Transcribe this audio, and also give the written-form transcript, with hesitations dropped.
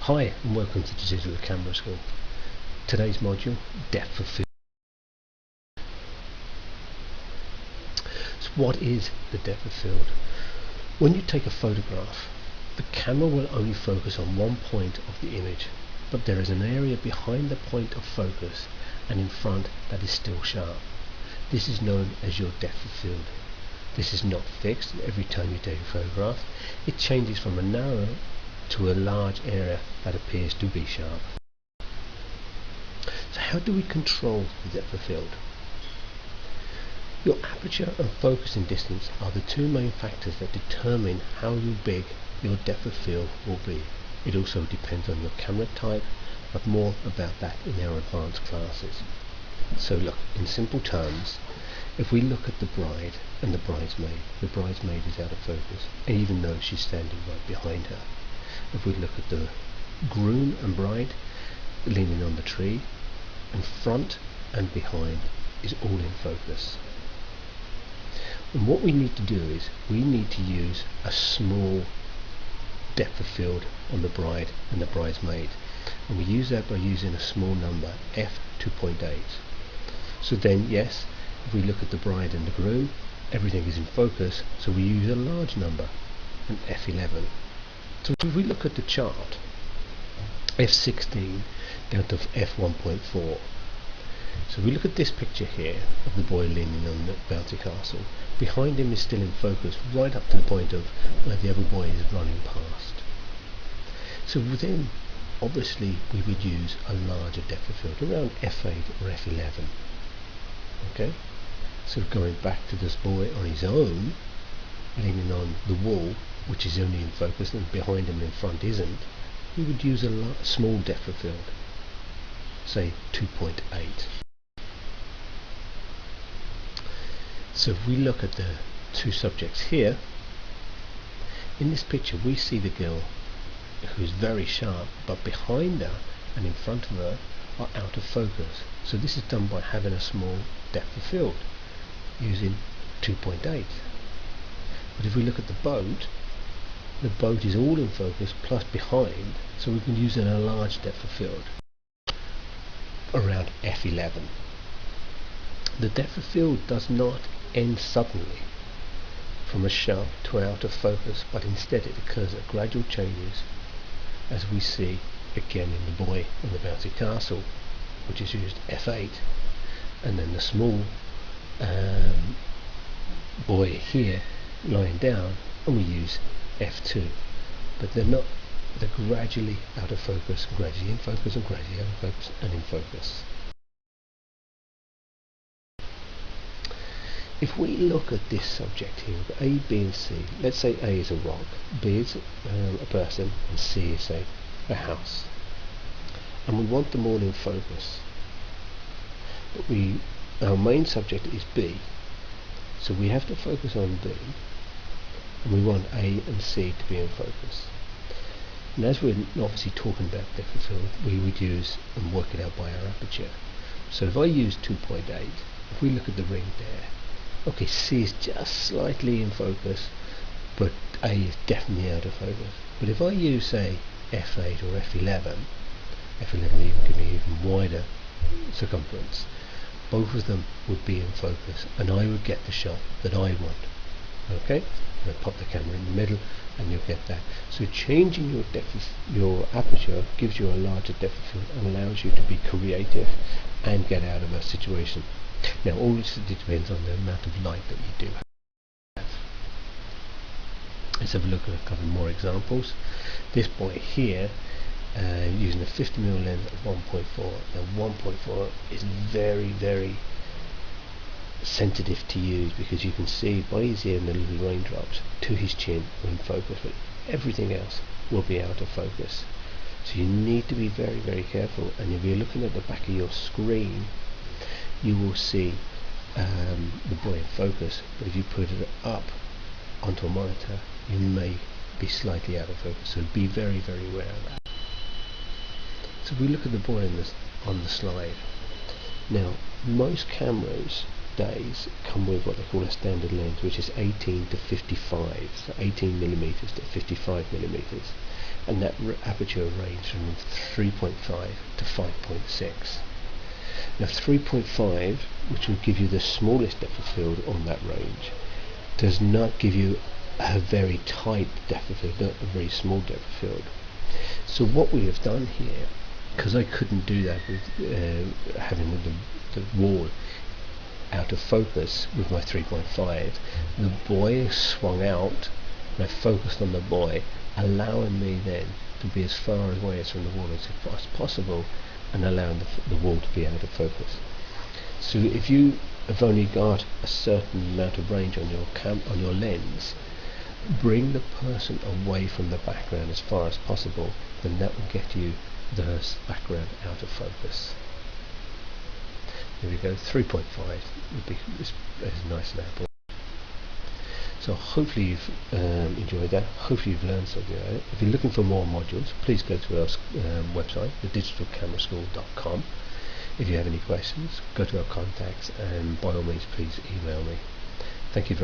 Hi and welcome to Digital Camera School. Today's module, depth of field. So what is the depth of field? When you take a photograph, the camera will only focus on one point of the image, but there is an area behind the point of focus and in front that is still sharp. This is known as your depth of field. This is not fixed every time you take a photograph. It changes from a narrow to a large area that appears to be sharp. So how do we control the depth of field? Your aperture and focusing distance are the two main factors that determine how big your depth of field will be. It also depends on your camera type, but more about that in our advanced classes. So look, in simple terms, if we look at the bride and the bridesmaid is out of focus, even though she's standing right behind her. If we look at the groom and bride leaning on the tree, and front and behind is all in focus. And what we need to do is we need to use a small depth of field on the bride and the bridesmaid, and we use that by using a small number, f2.8. So then yes, if we look at the bride and the groom, everything is in focus, so we use a large number, an f11. So if we look at the chart, f16 down to f1.4. So we look at this picture here of the boy leaning on the bouncy castle. Behind him is still in focus right up to the point of where the other boy is running past. So then obviously we would use a larger depth of field, around f8 or f11. Okay, so going back to this boy on his own, leaning on the wall, which is only in focus, and behind him in front isn't, we would use a small depth of field, say 2.8. So if we look at the two subjects here, in this picture we see the girl who's very sharp, but behind her and in front of her are out of focus. So this is done by having a small depth of field, using 2.8. But if we look at the boat is all in focus plus behind, so we can use a large depth of field, around f11. The depth of field does not end suddenly from a sharp to out of focus, but instead it occurs at gradual changes, as we see again in the boy on the bouncy castle, which is used f8, and then the small boy here lying down, and we use f2. But they're gradually out of focus, gradually in focus, and gradually out of focus and in focus. If we look at this subject here, we've got A, B and C. Let's say A is a rock, B is a person, and C is say a house. And we want them all in focus. But our main subject is B. So we have to focus on B, and we want A and C to be in focus. And as we're obviously talking about depth of field, we would use and work it out by our aperture. So if I use 2.8, if we look at the ring there, okay, C is just slightly in focus, but A is definitely out of focus. But if I use, say, f8 or f11 even give me even wider circumference, both of them would be in focus, and I would get the shot that I want. Okay, I pop the camera in the middle, and you'll get that. So changing your depth, your aperture, gives you a larger depth of field and allows you to be creative and get out of a situation. Now all this depends on the amount of light that you do have. Let's have a look at a couple more examples. This boy here, using a 50mm lens at 1.4. Now 1.4 is very, very sensitive to use, because you can see by his ear and the little raindrops to his chin are in focus, but everything else will be out of focus. So you need to be very, very careful, and if you're looking at the back of your screen, you will see the boy in focus, but if you put it up onto a monitor, you may be slightly out of focus, so be very, very aware of that. So if we look at the boy on the slide, now most cameras days come with what they call a standard lens, which is 18 to 55, so 18mm to 55mm. and that aperture range from 3.5 to 5.6. Now 3.5, which will give you the smallest depth of field on that range, does not give you a very tight depth of field, not a very small depth of field. So what we have done here, because I couldn't do that with having the wall out of focus with my 3.5, the buoy swung out and I focused on the buoy, allowing me then to be as far away from the wall as possible and allowing the wall to be out of focus. So if you have only got a certain amount of range on your lens, bring the person away from the background as far as possible, then that will get you the background out of focus. There we go, 3.5 would be a nice example. So hopefully you've enjoyed that, hopefully you've learned something about it. If you're looking for more modules, please go to our website, thedigitalcameraschool.com. If you have any questions, go to our contacts, and by all means please email me. Thank you very much.